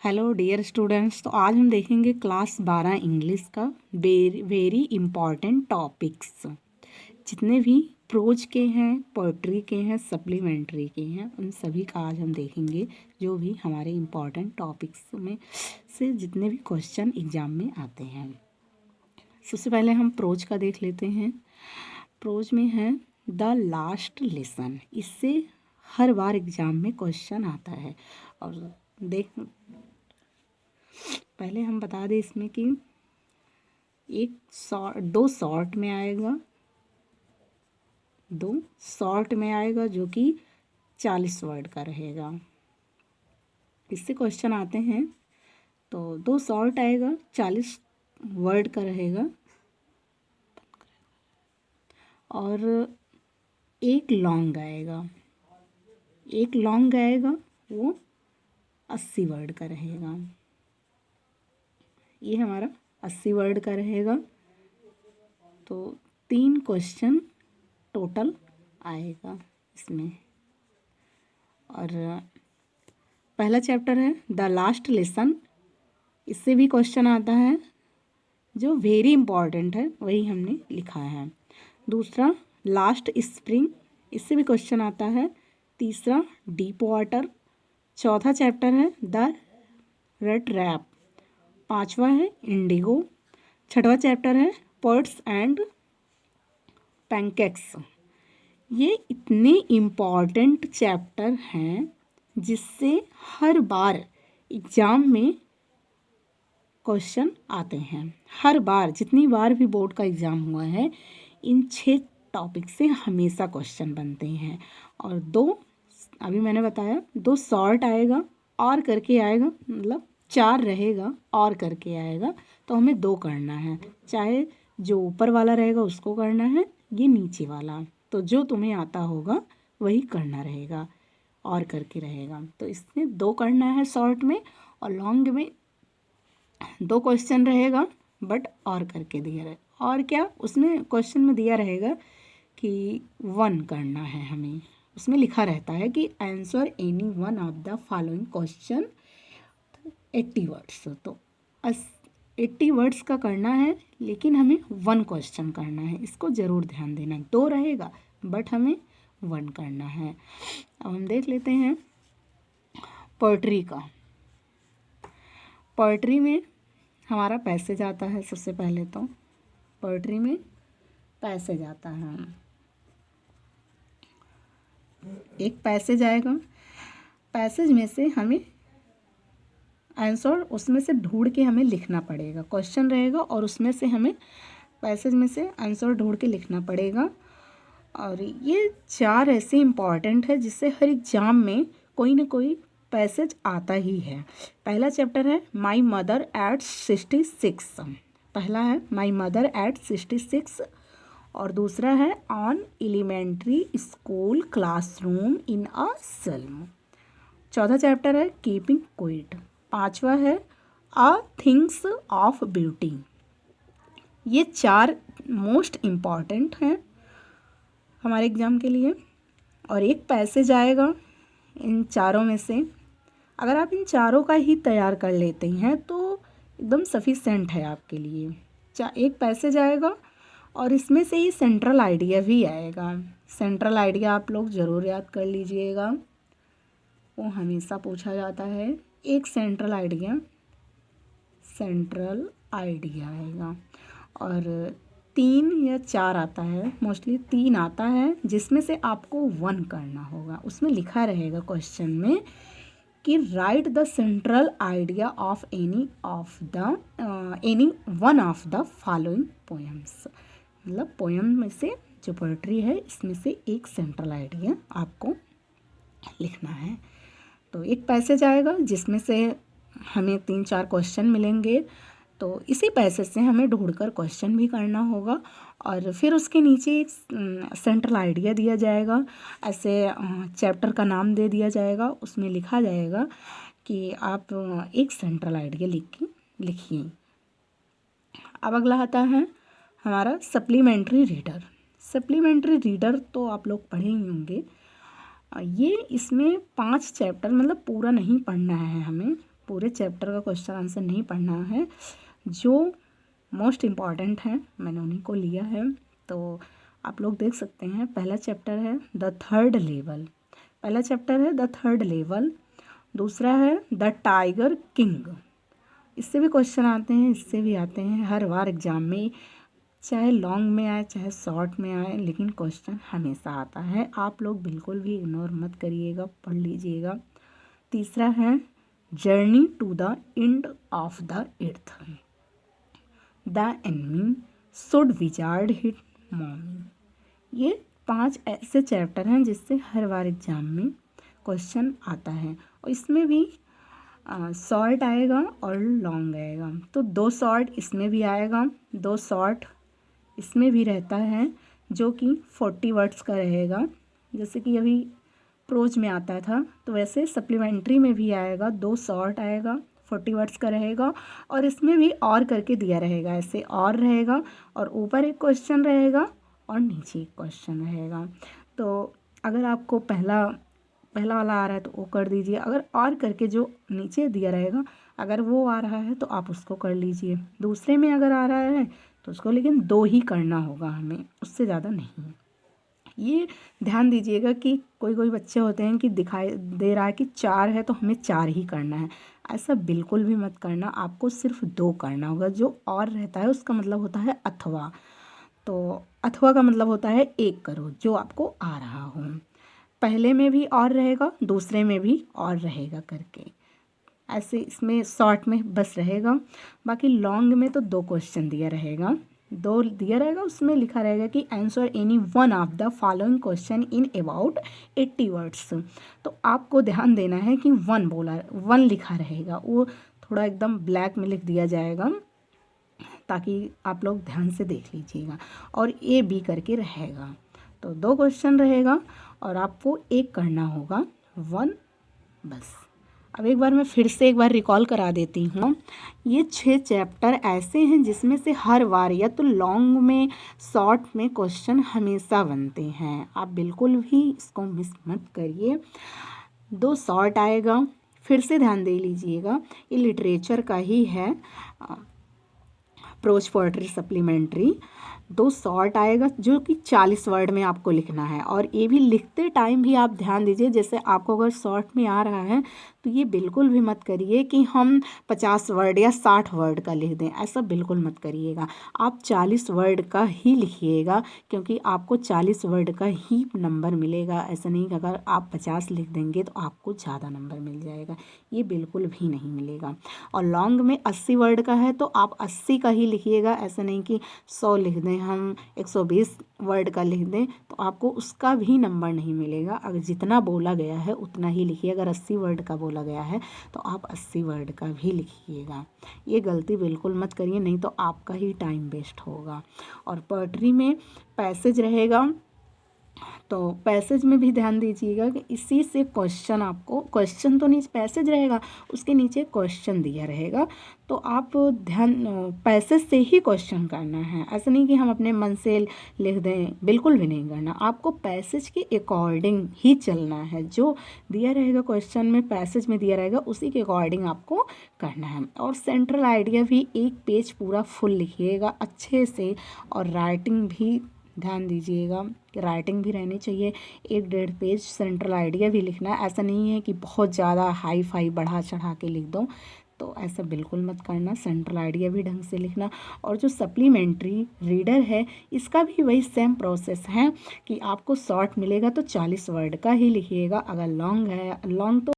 Hello dear students. तो आज हम देखेंगे क्लास 12 इंग्लिश का वेरी इम्पॉर्टेंट टॉपिक्स। जितने भी प्रोज के हैं, पोएट्री के हैं, सप्लीमेंट्री के हैं, उन सभी का आज हम देखेंगे, जो भी हमारे इम्पॉर्टेंट टॉपिक्स में से जितने भी क्वेश्चन एग्जाम में आते हैं। सबसे पहले हम प्रोज का देख लेते हैं। प्रोज में है द लास्ट लेसन। इससे हर बार एग्जाम में क्वेश्चन आता है। और पहले हम बता दें इसमें कि दो शॉर्ट में आएगा जो कि 40 वर्ड का रहेगा। इससे क्वेश्चन आते हैं। तो 2 शॉर्ट आएगा, 40 वर्ड का रहेगा, और एक लॉन्ग आएगा वो 80 वर्ड का रहेगा। ये हमारा 80 वर्ड का रहेगा। तो 3 क्वेश्चन टोटल आएगा इसमें। और पहला चैप्टर है द लास्ट लेसन। इससे भी क्वेश्चन आता है, जो वेरी इम्पॉर्टेंट है, वही हमने लिखा है। दूसरा लास्ट स्प्रिंग, इससे भी क्वेश्चन आता है। तीसरा डीप वाटर। चौथा चैप्टर है द रेड रैप। पांचवा है इंडिगो। छठवां चैप्टर है पर्ड्स एंड पैनकेक्स। ये इतने इम्पॉर्टेंट चैप्टर हैं जिससे हर बार एग्ज़ाम में क्वेश्चन आते हैं। हर बार, जितनी बार भी बोर्ड का एग्ज़ाम हुआ है, इन 6 टॉपिक से हमेशा क्वेश्चन बनते हैं। और 2, अभी मैंने बताया, 2 शॉर्ट आएगा और करके आएगा, मतलब 4 रहेगा और करके आएगा। तो हमें 2 करना है, चाहे जो ऊपर वाला रहेगा उसको करना है, ये नीचे वाला। तो जो तुम्हें आता होगा वही करना रहेगा, और करके रहेगा। तो इसमें 2 करना है शॉर्ट में, और लॉन्ग में 2 क्वेश्चन रहेगा, बट और करके दिया रहेगा। और क्या उसमें क्वेश्चन में दिया रहेगा कि 1 करना है हमें। उसमें लिखा रहता है कि answer any one of the following question 80 words. तो 80 वर्ड्स का करना है, लेकिन हमें 1 क्वेश्चन करना है। इसको ज़रूर ध्यान देना। 2 रहेगा बट हमें 1 करना है। अब हम देख लेते हैं पोएट्री का। पोएट्री में हमारा पैसेज आता है। सबसे पहले तो पोएट्री में पैसेज आता है। एक पैसेज आएगा, पैसेज में से हमें आंसर उसमें से ढूंढ के हमें लिखना पड़ेगा। क्वेश्चन रहेगा और उसमें से हमें पैसेज में से आंसर ढूंढ के लिखना पड़ेगा। और ये 4 ऐसे इम्पॉर्टेंट है जिससे हर एग्जाम में कोई ना कोई पैसेज आता ही है। पहला चैप्टर है माई मदर एट 66। पहला है माई मदर एट 66। और दूसरा है on elementary school classroom in a slum. चौथा चैप्टर है कीपिंग क्विट। पांचवा है अ थिंग्स ऑफ ब्यूटी। ये 4 मोस्ट इम्पॉर्टेंट हैं हमारे एग्ज़ाम के लिए। और एक पैसेज आएगा इन चारों में से। अगर आप इन चारों का ही तैयार कर लेते हैं तो एकदम सफिशेंट है आपके लिए। एक पैसेज आएगा और इसमें से ही सेंट्रल आइडिया भी आएगा। सेंट्रल आइडिया आप लोग ज़रूर याद कर लीजिएगा, वो हमेशा पूछा जाता है। एक सेंट्रल आइडिया आएगा, और 3 या 4 आता है, मोस्टली 3 आता है, जिसमें से आपको 1 करना होगा। उसमें लिखा रहेगा क्वेश्चन में कि right the central idea of any one of the following poems. मतलब पोएम में से, जो पोएट्री है, इसमें से एक सेंट्रल आइडिया आपको लिखना है। तो एक पैसेज आएगा जिसमें से हमें 3-4 क्वेश्चन मिलेंगे। तो इसी पैसेज से हमें ढूंढकर क्वेश्चन भी करना होगा। और फिर उसके नीचे एक सेंट्रल आइडिया दिया जाएगा। ऐसे चैप्टर का नाम दे दिया जाएगा। उसमें लिखा जाएगा कि आप एक सेंट्रल आइडिया लिखिए। अब अगला आता है हमारा सप्लीमेंट्री रीडर। सप्लीमेंट्री रीडर तो आप लोग पढ़े ही होंगे। ये इसमें 5 चैप्टर, मतलब पूरा नहीं पढ़ना है हमें, पूरे चैप्टर का क्वेश्चन आंसर नहीं पढ़ना है, जो मोस्ट इम्पॉर्टेंट है मैंने उन्हीं को लिया है। तो आप लोग देख सकते हैं, पहला चैप्टर है द थर्ड लेवल, पहला चैप्टर है द थर्ड लेवल, दूसरा है द टाइगर किंग। इससे भी क्वेश्चन आते हैं, इससे भी आते हैं हर बार एग्जाम में, चाहे लॉन्ग में आए चाहे शॉर्ट में आए, लेकिन क्वेश्चन हमेशा आता है। आप लोग बिल्कुल भी इग्नोर मत करिएगा, पढ़ लीजिएगा। तीसरा है journey to the end of the earth, the enemy should wizard hit mummy. ये 5 ऐसे चैप्टर हैं जिससे हर बार एग्जाम में क्वेश्चन आता है, और इसमें भी शॉर्ट आएगा और लॉन्ग आएगा। तो 2 शॉर्ट इसमें भी आएगा, 2 शॉर्ट इसमें भी रहता है, जो कि 40 वर्ड्स का रहेगा। जैसे कि अभी प्रोज में आता था, तो वैसे सप्लीमेंट्री में भी आएगा, 2 शॉर्ट आएगा, 40 वर्ड्स का रहेगा, और इसमें भी और करके दिया रहेगा, ऐसे और रहेगा, और ऊपर एक क्वेश्चन रहेगा और नीचे एक क्वेश्चन रहेगा। तो अगर आपको पहला वाला आ रहा है तो वो कर दीजिए, अगर और करके जो नीचे दिया रहेगा अगर वो आ रहा है तो आप उसको कर लीजिए। दूसरे में अगर आ रहा है तो उसको लेकिन 2 ही करना होगा हमें, उससे ज़्यादा नहीं। ये ध्यान दीजिएगा कि कोई बच्चे होते हैं कि दिखाई दे रहा है कि 4 है तो हमें 4 ही करना है, ऐसा बिल्कुल भी मत करना। आपको सिर्फ 2 करना होगा। जो और रहता है उसका मतलब होता है अथवा, तो अथवा का मतलब होता है 1 करो जो आपको आ रहा हो। पहले में भी और रहेगा, दूसरे में भी और रहेगा करके, ऐसे इसमें शॉर्ट में बस रहेगा। बाकी लॉन्ग में तो 2 क्वेश्चन दिया रहेगा, 2 दिया रहेगा, उसमें लिखा रहेगा कि answer any one of the following question in about 80 words. तो आपको ध्यान देना है कि 1 लिखा रहेगा, वो थोड़ा एकदम ब्लैक में लिख दिया जाएगा, ताकि आप लोग ध्यान से देख लीजिएगा। और ए बी करके रहेगा, तो 2 क्वेश्चन रहेगा और आपको 1 करना होगा, 1 बस। अब एक बार मैं फिर से एक बार रिकॉल करा देती हूँ। ये 6 चैप्टर ऐसे हैं जिसमें से हर बार या तो लॉन्ग में शॉर्ट में क्वेश्चन हमेशा बनते हैं। आप बिल्कुल भी इसको मिस मत करिए। 2 शॉर्ट आएगा, फिर से ध्यान दे लीजिएगा, ये लिटरेचर का ही है, प्रोज पोएट्री सप्लीमेंट्री। 2 शॉर्ट आएगा जो कि 40 वर्ड में आपको लिखना है, और ये भी लिखते टाइम भी आप ध्यान दीजिए, जैसे आपको अगर शॉर्ट में आ रहा है तो ये बिल्कुल भी मत करिए कि हम 50 वर्ड या 60 वर्ड का लिख दें, ऐसा बिल्कुल मत करिएगा। आप 40 वर्ड का ही लिखिएगा, क्योंकि आपको 40 वर्ड का ही नंबर मिलेगा। ऐसा नहीं कि अगर आप 50 लिख देंगे तो आपको ज़्यादा नंबर मिल जाएगा, ये बिल्कुल भी नहीं मिलेगा। और लॉन्ग में 80 वर्ड का है तो आप 80 का ही लिखिएगा, ऐसा नहीं कि 100 लिख दें, हम 120 वर्ड का लिख दें तो आपको उसका भी नंबर नहीं मिलेगा। अगर जितना बोला गया है उतना ही लिखिए। अगर 80 वर्ड का बोला गया है तो आप 80 वर्ड का भी लिखिएगा। ये गलती बिल्कुल मत करिए, नहीं तो आपका ही टाइम वेस्ट होगा। और पोएट्री में पैसेज रहेगा, तो पैसेज में भी ध्यान दीजिएगा कि इसी से क्वेश्चन, आपको क्वेश्चन तो नहीं, पैसेज रहेगा उसके नीचे क्वेश्चन दिया रहेगा, तो आप ध्यान पैसेज से ही क्वेश्चन करना है। ऐसा नहीं कि हम अपने मन से लिख दें, बिल्कुल भी नहीं करना। आपको पैसेज के अकॉर्डिंग ही चलना है, जो दिया रहेगा क्वेश्चन में, पैसेज में दिया रहेगा उसी के अकॉर्डिंग आपको करना है। और सेंट्रल आइडिया भी 1 पेज पूरा फुल लिखिएगा अच्छे से, और राइटिंग भी ध्यान दीजिएगा कि राइटिंग भी रहनी चाहिए। 1-1.5 पेज सेंट्रल आइडिया भी लिखना है। ऐसा नहीं है कि बहुत ज़्यादा हाई फाई बढ़ा चढ़ा के लिख दो, तो ऐसा बिल्कुल मत करना। सेंट्रल आइडिया भी ढंग से लिखना। और जो सप्लीमेंट्री रीडर है इसका भी वही सेम प्रोसेस है कि आपको शॉर्ट मिलेगा तो 40 वर्ड का ही लिखिएगा। अगर लॉन्ग है, लॉन्ग तो